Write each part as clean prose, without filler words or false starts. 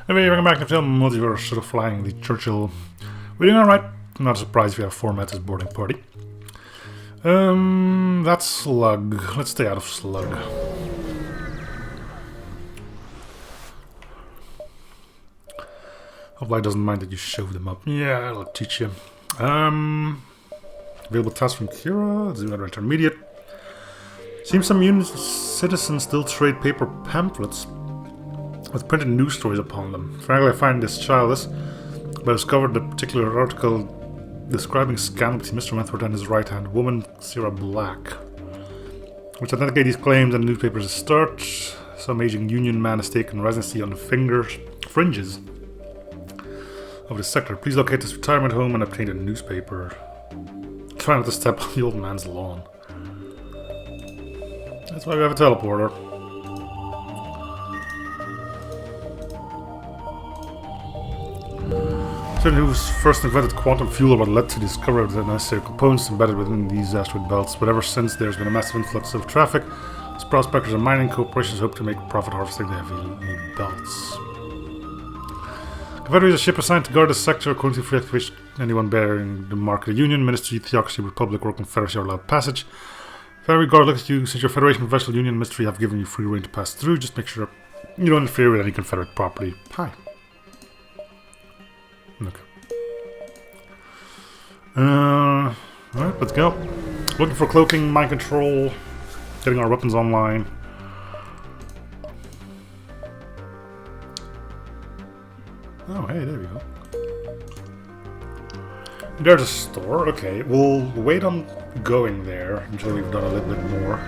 Anyway, welcome back to film Multiverse, sort of flying the Churchill. We're doing alright. Not surprised if we have format as boarding party. That's Slug. Let's stay out of Slug. Hope I doesn't mind that you shove them up. Yeah, I'll teach you. Available tasks from Kira. Let's do another intermediate. Seems some unit citizens still trade paper pamphlets with printed news stories upon them. Frankly, I find this childish, but I discovered a particular article describing scandal between Mr. Wentworth and his right-hand woman, Sarah Black, which authenticate these claims in the newspapers as start. Some aging union man has taken residency on the fringes of the sector. Please locate this retirement home and obtain a newspaper. Try not to step on the old man's lawn. That's why we have a teleporter. Who first invented quantum fuel what led to the discovery of the necessary components embedded within these asteroid belts. But ever since, there's been a massive influx of traffic. As prospectors and mining corporations hope to make profit harvesting the heavy belts. Confederate is a ship assigned to guard the sector according to free activation. Anyone bearing the mark of the Union, Ministry, Theocracy, Republic, or Confederacy are allowed passage. If I regard look at you, since your Federation, Professional Union, Ministry have given you free reign to pass through, just make sure you don't interfere with any Confederate property. Hi. Okay. Alright, let's go. Looking for cloaking, mind control, getting our weapons online. Oh, hey, there we go. There's a store. Okay, we'll wait on going there until we've done a little bit more.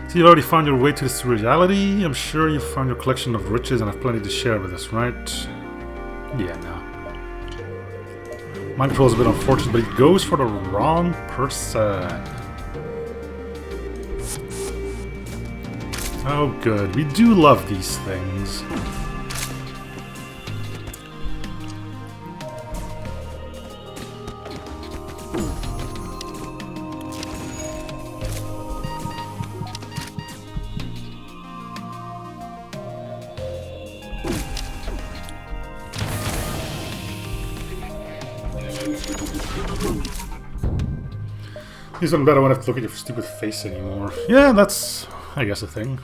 So you've already found your way to this reality. I'm sure you've found your collection of riches and have plenty to share with us, right? Yeah, no. Mind control is a bit unfortunate, but it goes for the wrong person. Oh, good. We do love these things. He's one better. I won't have to look at your stupid face anymore. Yeah, that's, I guess, a thing.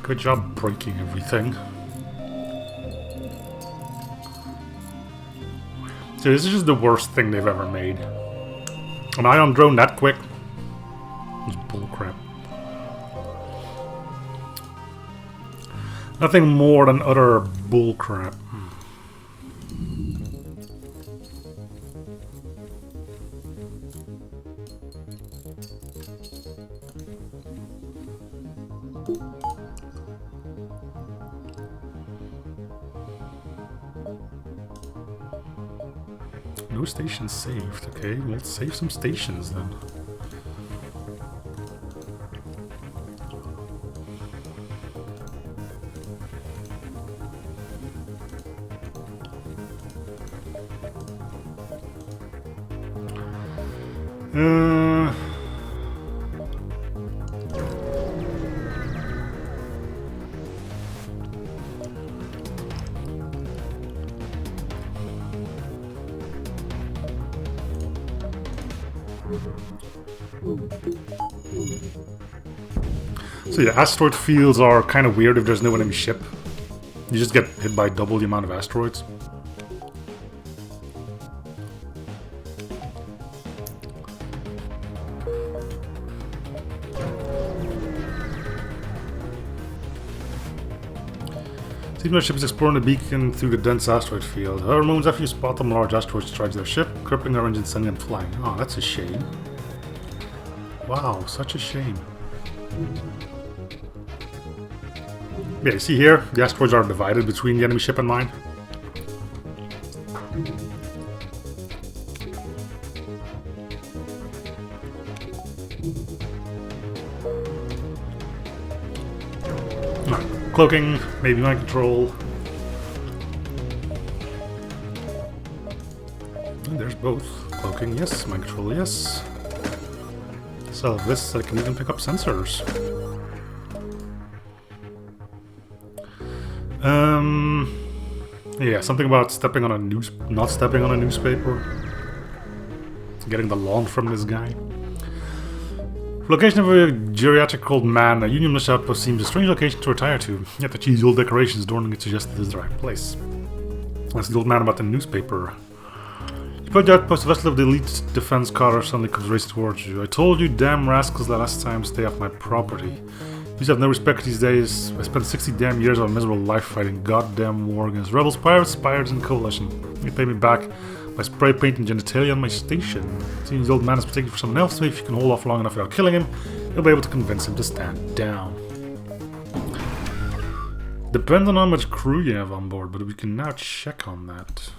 Good job breaking everything. So this is just the worst thing they've ever made. An ion drone that quick? It's bullcrap. Nothing more than utter bullcrap. No stations saved. Okay, let's save some stations then. So yeah, asteroid fields are kind of weird if there's no enemy ship. You just get hit by double the amount of asteroids. Even though the ship is exploring the beacon through the dense asteroid field. However, moments after you spot them, large asteroids charge their ship, crippling their engines, sending them flying. Oh, that's a shame. Wow, such a shame. Yeah, you see here, the asteroids are divided between the enemy ship and mine. cloaking, maybe mind control. And there's both. Cloaking, yes. Mind control, yes. So this, I can even pick up sensors. Yeah, something about not stepping on a newspaper. Getting the lawn from this guy. Location of a geriatric old man, a Union militia outpost seems a strange location to retire to, yet the cheesy old decorations adorning it suggest this is the right place. That's the old man about the newspaper. You put the outpost, a vessel of the elite defense cutter suddenly comes racing towards you. I told you, damn rascals, the last time, stay off my property. You have no respect these days. I spent 60 damn years of a miserable life fighting goddamn war against rebels, pirates, spiders, and coalition. You pay me back by spray painting genitalia on my station. Seeing the old man is mistaken for someone else, maybe if you can hold off long enough without killing him, you'll be able to convince him to stand down. Depends on how much crew you have on board, but we can now check on that.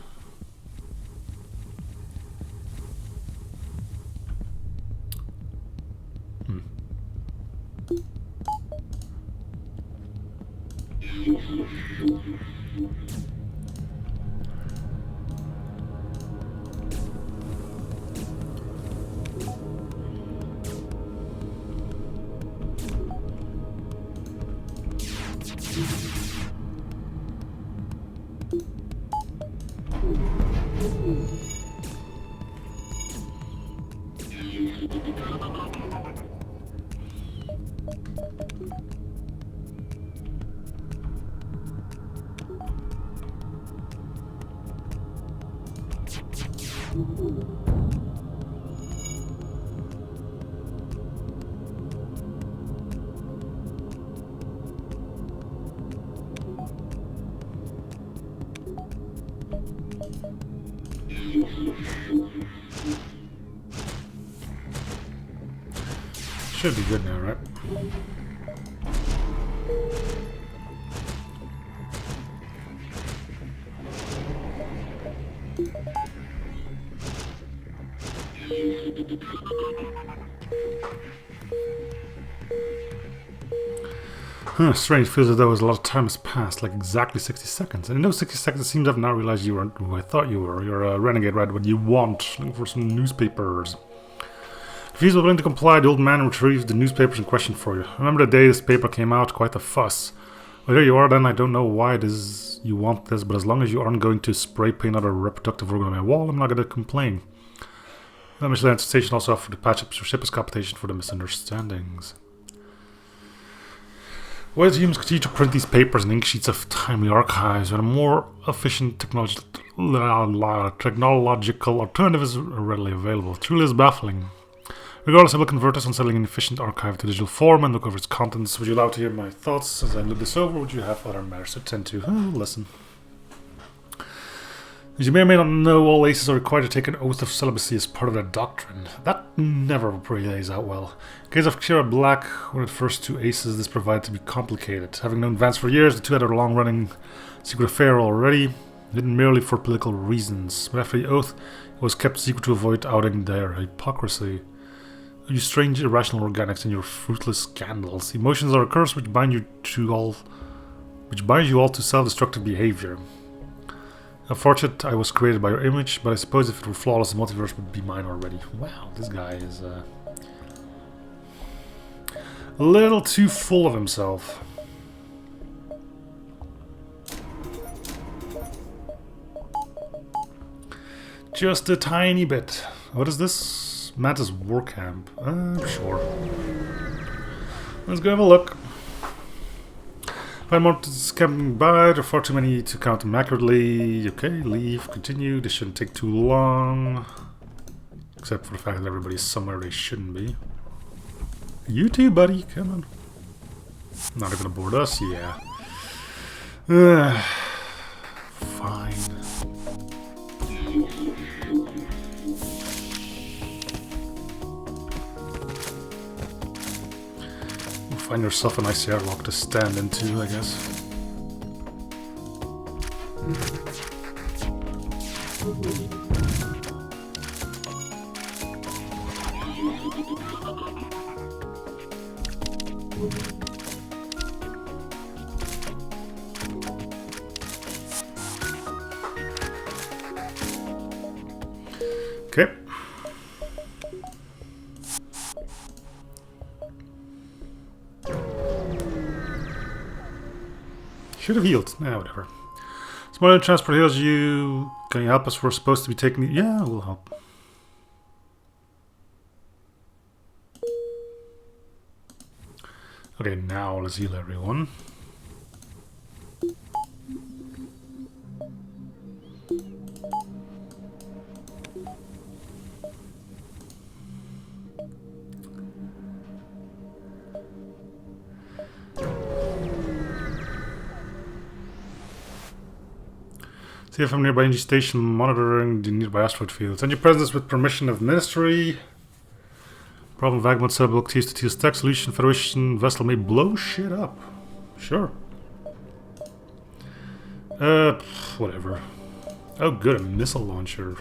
Should be good now, right? Strange, feels as though a lot of time has passed, like exactly 60 seconds. And in those 60 seconds, it seems I've now realized you weren't who I thought you were. You're a renegade, right? What you want, looking for some newspapers. If he's willing to comply, the old man retrieved the newspapers in question for you. Remember the day this paper came out? Quite a fuss. Well, here you are then. I don't know why it is you want this, but as long as you aren't going to spray paint another reproductive organ on my wall, I'm not going to complain. The Michelin station also offered to patch up your ship as compensation for the misunderstandings. Why does humans continue to print these papers and ink sheets of timely archives when a more efficient technological alternative is readily available? It truly is baffling. Regardless, I will convert this unsettling and efficient archive to digital form and look over its contents. Would you allow to hear my thoughts as I look this over, or would you have other matters to attend to? Listen. As you may or may not know, all aces are required to take an oath of celibacy as part of their doctrine. That never plays out well. In case of Kira Black, one of the first two aces, this proved to be complicated. Having known Vance for years, the two had a long-running secret affair already, hidden merely for political reasons. But after the oath, it was kept secret to avoid outing their hypocrisy. You strange irrational organics and your fruitless scandals. Emotions are a curse which binds you all to self-destructive behavior. Unfortunate I was created by your image, but I suppose if it were flawless, the multiverse would be mine already. Wow, this guy is a little too full of himself. Just a tiny bit. What is this? Mantis War Camp. Sure. Let's go have a look. Find more camping by. There are far too many to count them accurately. Okay, leave. Continue. This shouldn't take too long. Except for the fact that everybody's somewhere they shouldn't be. You too, buddy. Come on. Now they're gonna board us? Yeah. Fine. Find yourself a nice airlock to stand into, I guess. Okay. Should have healed. Nah, whatever. Small transport heals you. Can you help us? We're supposed to be taking the... Yeah, we'll help. Okay, now let's heal everyone. See if I'm nearby energy station monitoring the nearby asteroid fields. Any presence with permission of ministry. Problem vagabond subblock T's to T's stack solution Federation vessel may blow shit up. Sure. Whatever. Oh good, a missile launcher.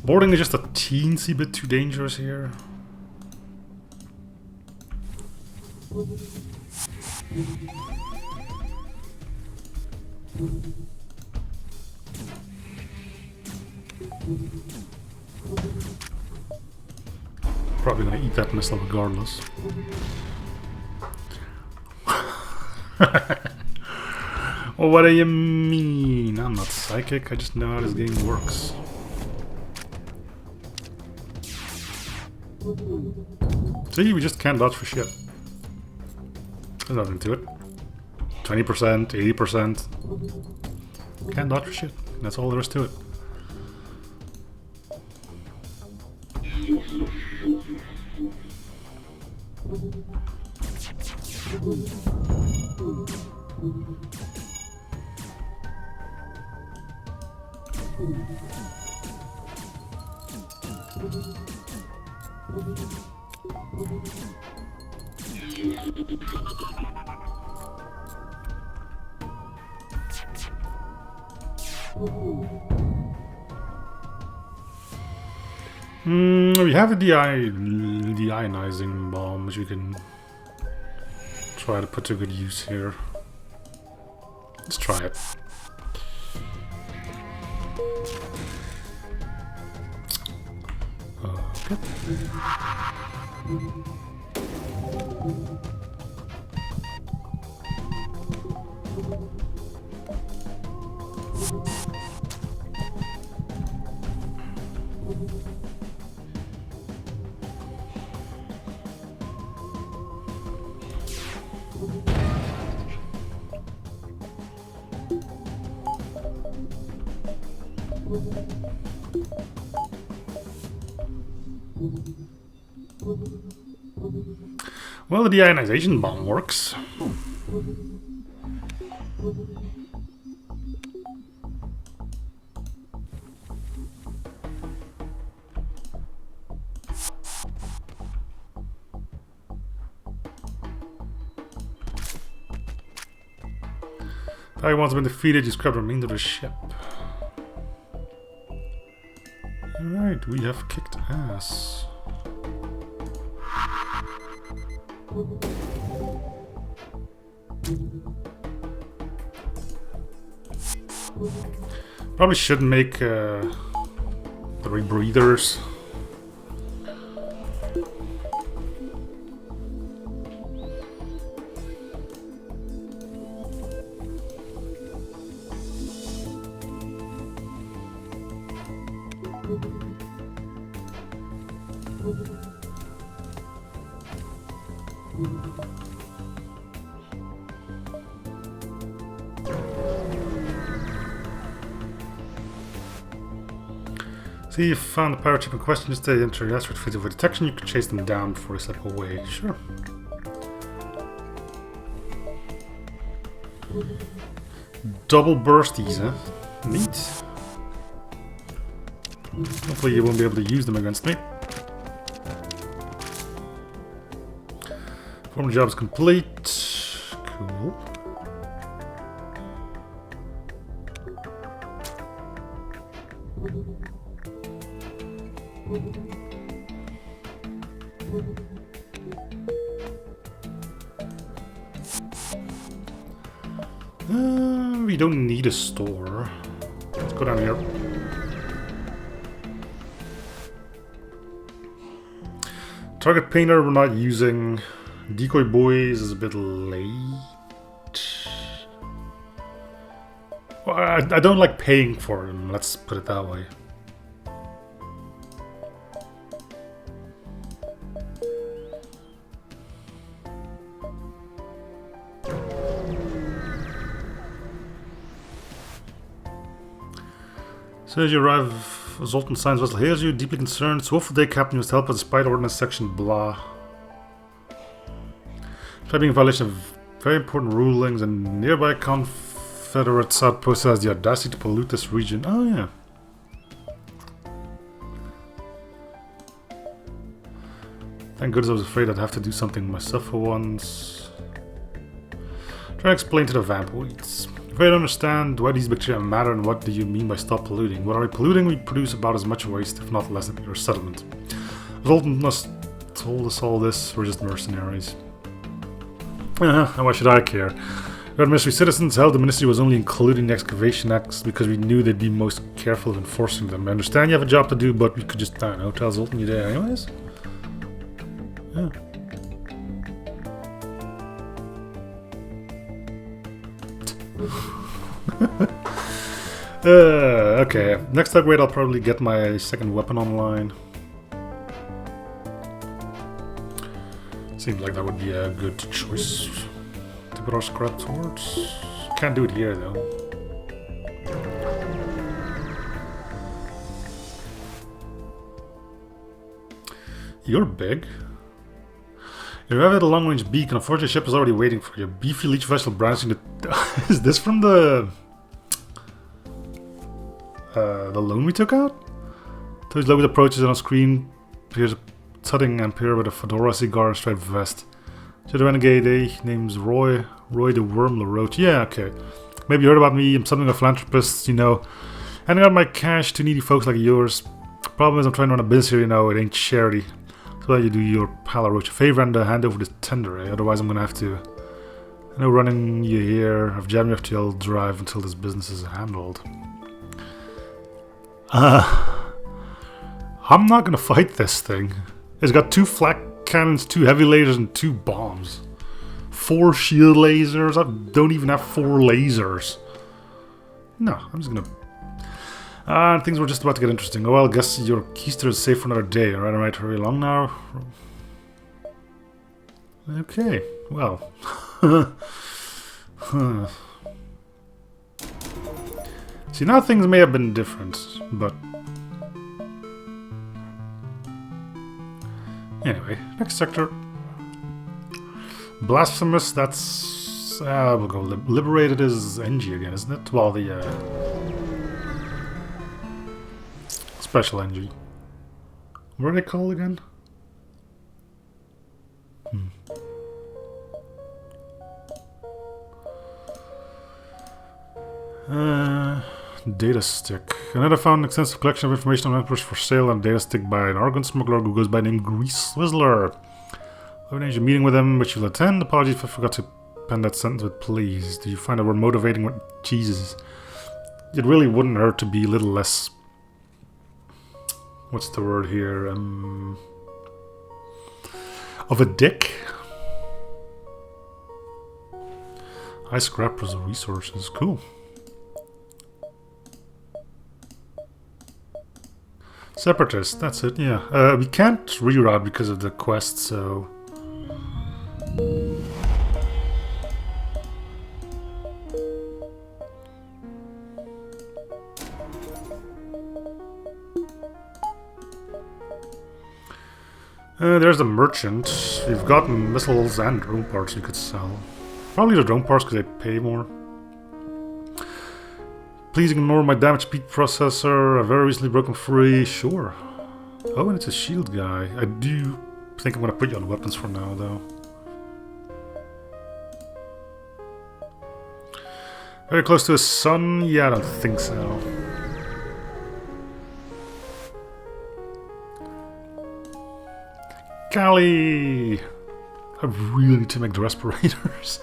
Boarding is just a teensy bit too dangerous here. Probably gonna eat that missile regardless. Well, what do you mean? I'm not psychic, I just know how this game works. See, we just can't dodge for shit. There's nothing to it. 20%, 80%. Can't dodge for shit. That's all there is to it. We have the ionizing bomb, which we can try to put to good use here. Let's try it. Okay. Well, the deionization bomb works. Taiwan's been defeated, you scrap the remainder of the ship. Alright, we have kicked ass. Probably should make the rebreathers. See, you found the pirate ship in question. Just to enter the asteroid field for detection. You can chase them down before they step away. Sure. Double bursties, huh? Neat. Hopefully you won't be able to use them against me. Former job is complete. Cool. we don't need a store. Let's go down here. Target painter we're not using. Decoy boys is a bit late. Well, I don't like paying for them, let's put it that way. So as you arrive, Zoltan signs vessel hails you, deeply concerned. So awful day, Captain, you must help us despite ordnance section, blah. Try being a violation of very important rulings, and nearby Confederate outpost has the audacity to pollute this region. Oh yeah. Thank goodness I was afraid I'd have to do something myself for once. Try to explain to the vampweeds. If I don't understand why these bacteria matter and what do you mean by stop polluting. What are we polluting? We produce about as much waste, if not less, than your settlement. Zoltan must have told us all this. We're just mercenaries. And why should I care? Our ministry citizens held the ministry was only including the excavation acts because we knew they'd be most careful of enforcing them. I understand you have a job to do, but we could just, I don't know, tell Zoltan you're there anyways. Yeah. Okay, next upgrade I'll probably get my second weapon online. Seems like that would be a good choice to put our scrap towards. Can't do it here though. You're big. You have a long-range beacon. Unfortunately, the ship is already waiting for you. Beefy leech vessel branching the... Is this from the loan we took out? To his logo approaches and on screen appears a tutting Ampere with a fedora, cigar, and striped vest. So the renegade, name's Roy the Worm LaRoche. Yeah, okay. Maybe you heard about me. I'm something of a philanthropist, you know. Handing out my cash to needy folks like yours. Problem is I'm trying to run a business here, you know. It ain't charity. So you do your pal LaRoche a favor and hand over this tender, eh? Otherwise I'm gonna have to... I know running you here. I've jammed your FTL drive until this business is handled. I'm not gonna fight this thing. It's got 2 flak cannons, 2 heavy lasers, and 2 bombs. 4 shield lasers. I don't even have 4 lasers. No, I'm just gonna... things were just about to get interesting. Oh well, I guess your keister is safe for another day. Alright, hurry along now. Okay, well. See, now things may have been different, but... Anyway, next sector. Blasphemous, that's... we'll go Liberated is NG again, isn't it? Well, the... Special NG. What are they called again? Data stick. Another found an extensive collection of information on Multiverse for sale and a data stick by an Argon smuggler who goes by the name Swizzler. I've arranged a meeting with him, which you'll attend. Apologies if I forgot to pen that sentence with please. Do you find that we're motivating with Jesus? It really wouldn't hurt to be a little less... What's the word here? Of a dick? High scrap resources. Cool. Separatist, that's it, yeah. We can't reroute because of the quest, so... there's the merchant. We've gotten missiles and drone parts we could sell. Probably the drone parts because they pay more. Please ignore my damaged peak processor. I've very recently broken free. Sure. Oh, and it's a shield guy. I do think I'm going to put you on weapons for now, though. Very close to his sun? Yeah, I don't think so. Cali! I really need to make the respirators.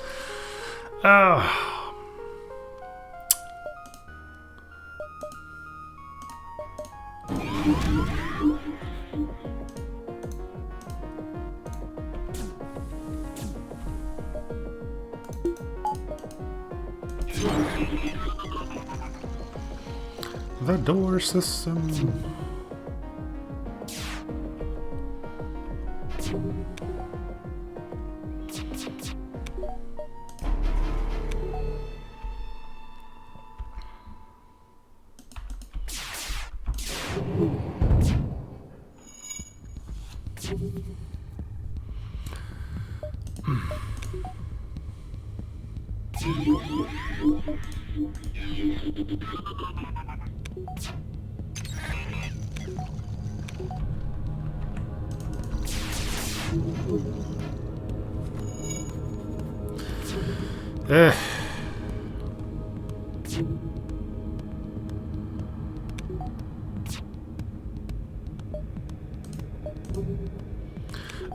The door system.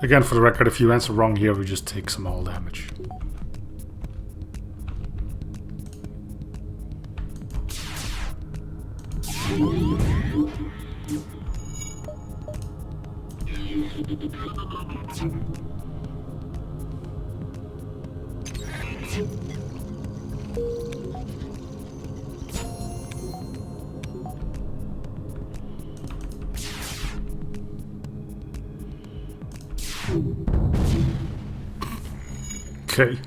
Again, for the record, if you answer wrong here, we just take some all damage. Okay.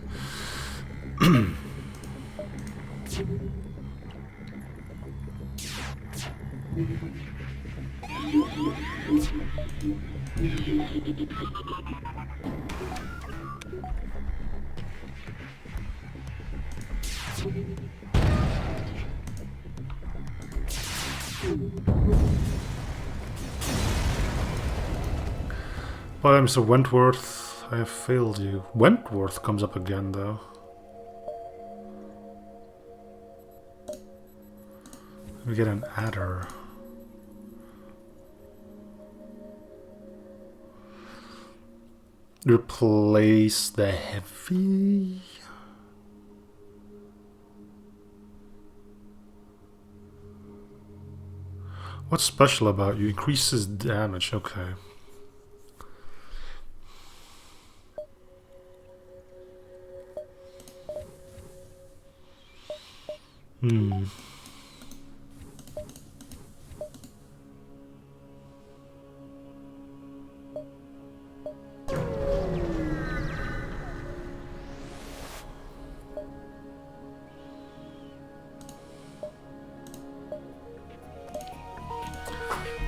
Well, Mr. Wentworth, I have failed you. Wentworth comes up again, though. We get an adder. Replace the heavy. What's special about you? Increases damage, okay.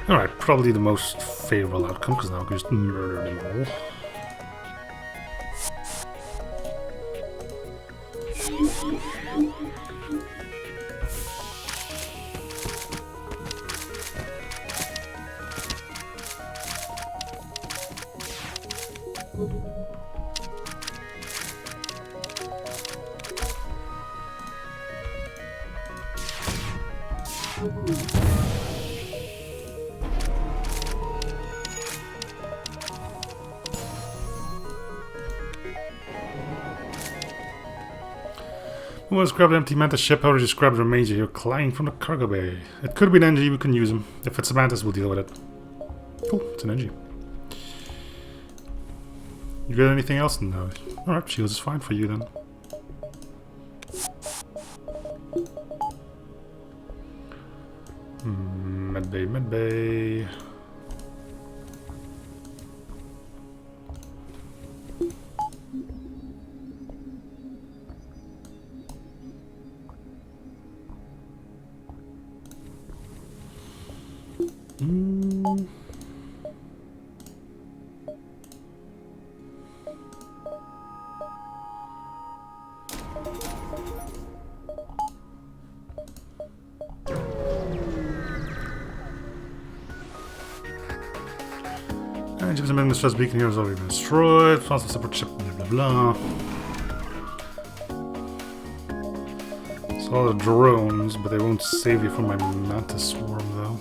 Alright, probably the most favorable outcome, because now we can just murder them all. Let's grab an empty mantis ship, or just grab the remains here flying from the cargo bay. It could be an NG, we can use them. If it's a mantis, we'll deal with it. Cool, it's an NG. You got anything else? No. Alright, shields is fine for you then. Medbay, medbay. The stress beacon here has already been destroyed. Found some separate ship, blah blah blah. Saw the drones, but they won't save you from my mantis swarm though.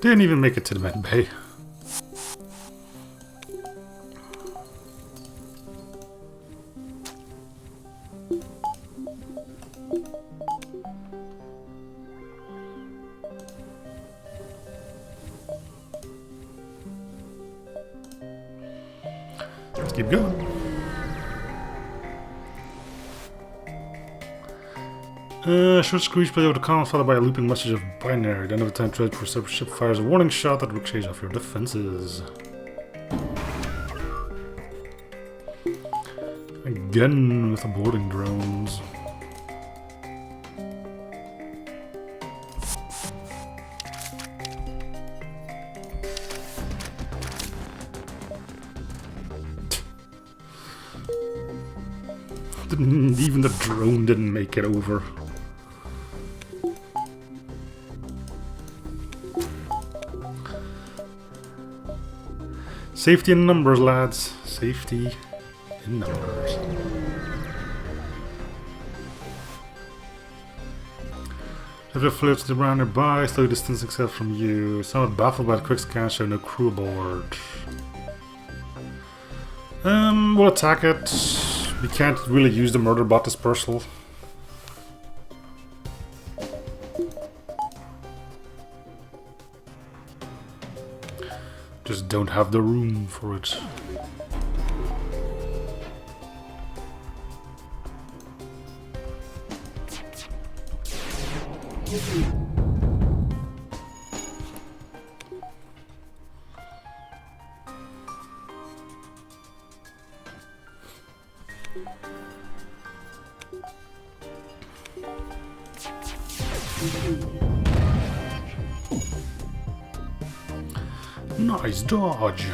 Didn't even make it to the med bay. Let's keep going. Short screech play over the common followed by a looping message of binary. Then every time trade for separate ship fires a warning shot that ricochets off your defenses. Again with the boarding drones. Even the drone didn't make it over. Safety in numbers, lads. Safety in numbers. If it floats around nearby, slowly distancing itself from you. Somewhat baffled by the quick scan, show no crew aboard. We'll attack it. We can't really use the murder bot dispersal. Just don't have the room for it. Nice dodge.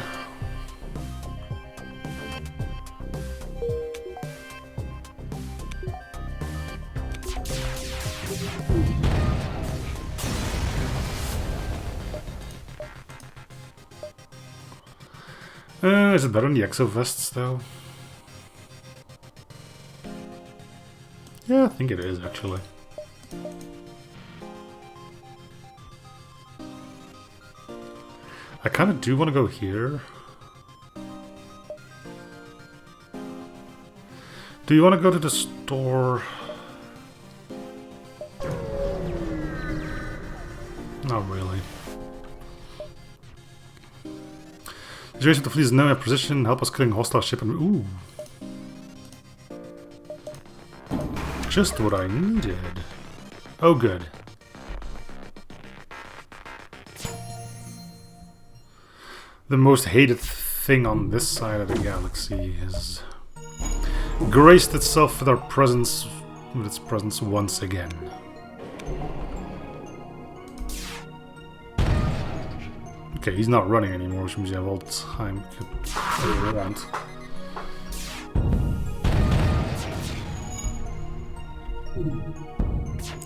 Is it better than the exo vests though? Yeah, I think it is actually. I kind of do want to go here. Do you want to go to the store? Not really. Situation to fleet is now in position. Help us killing hostile ship and ooh. Just what I needed. Oh good. The most hated thing on this side of the galaxy has graced itself with its presence once again. Okay, he's not running anymore, which means you have all the time you want.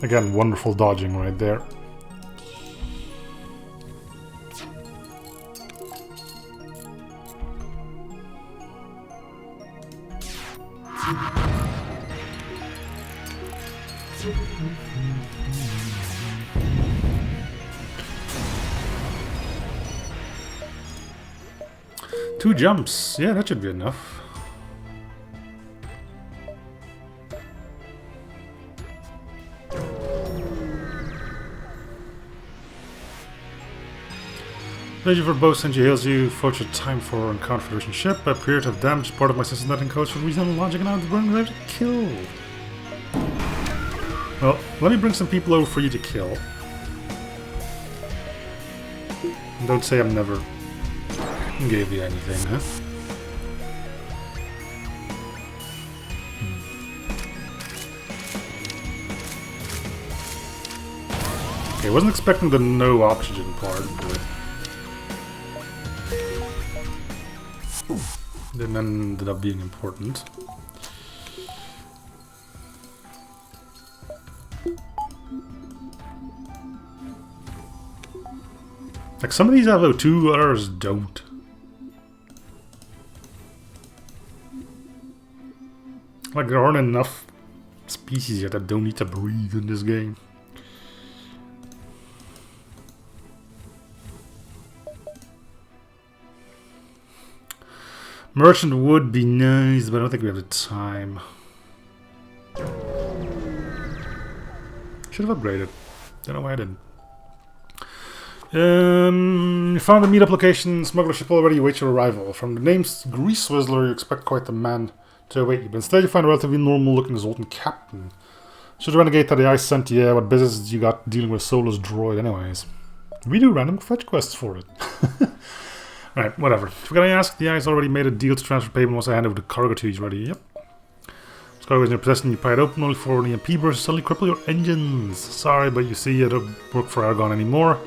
Again, wonderful dodging right there. Two jumps. Yeah, that should be enough. Major for both Senji hails you. Fortunate time for encounter Federation ship. I appear to have damaged part of my system that encodes for reasonable logic and out of the run without a kill. Well, let me bring some people over for you to kill. And don't say I'm never gave you anything, huh? Okay, wasn't expecting the no oxygen part, but then ended up being important. Like some of these have O2, others don't. Like there aren't enough species yet that don't need to breathe in this game. Merchant would be nice, but I don't think we have the time. Should have upgraded. Don't know why I didn't. You found the meetup location. Smuggler ship already awaits your arrival. From the name's Grease Swizzler, you expect quite the man to await you, but instead you find a relatively normal-looking Zoltan captain. Should renegade that the ice sent you. Yeah, what business you got dealing with Soulless droid, anyways? We do random fetch quests for it. Alright, whatever. Forgot I asked, the ice already made a deal to transfer payment once I hand over the cargo to you. He's ready. Yep. This cargo is in your possession. You pry it open only for an EMP burst to suddenly cripple your engines. Sorry, but you see, I don't work for Argon anymore.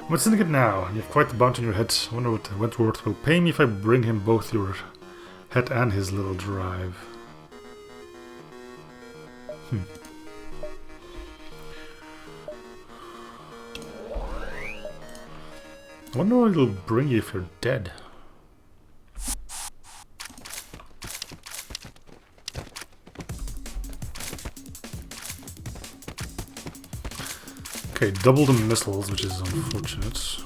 I'm a syndicate now. You have quite the bounty on your head. I wonder what Wentworth will pay me if I bring him both your head and his little drive. I wonder what it'll bring you if you're dead. Okay, double the missiles, which is unfortunate.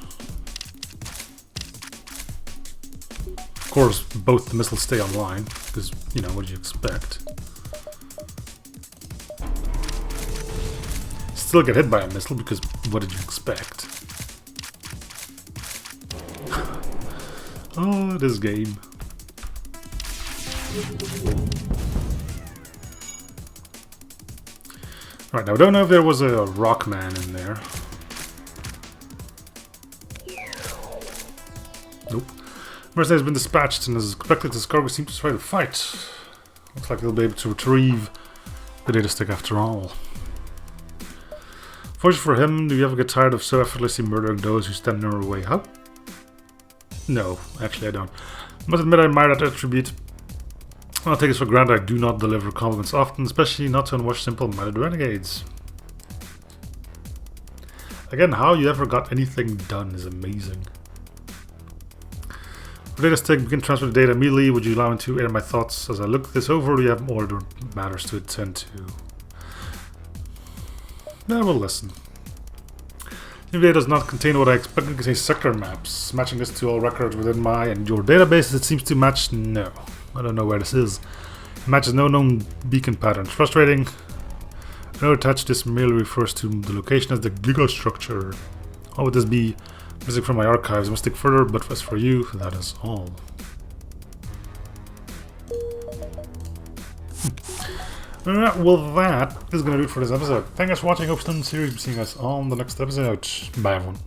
Of course, both the missiles stay online, because, you know, what do you expect? Still get hit by a missile, because what did you expect? Oh, this game. Right, now I don't know if there was a rock man in there. Nope. Mercenary has been dispatched, and as expected, this cargo seems to try to fight. Looks like they'll be able to retrieve the data stick after all. Fortunately for him, do you ever get tired of so effortlessly murdering those who stand in our way? How? No, actually I don't. I must admit I admire that attribute. I'll take this for granted, I do not deliver compliments often, especially not to unwashed simple-minded renegades. Again, how you ever got anything done is amazing. For data stick, begin transfer the data immediately. Would you allow me to air my thoughts as I look this over, or do you have more matters to attend to? I will listen. If data does not contain what I expected, it contains sector maps. Matching this to all records within my and your databases, it seems to match. No. I don't know where this is. It matches no known beacon patterns. Frustrating. A note attached to this merely refers to the location as the gigastructure. What would this be? Missing from my archives. I must dig further, but as for you, that is all. Alright, well that is going to do it for this episode. Thank you guys for watching. Hope you enjoyed the series. We'll see you guys on the next episode. Bye everyone.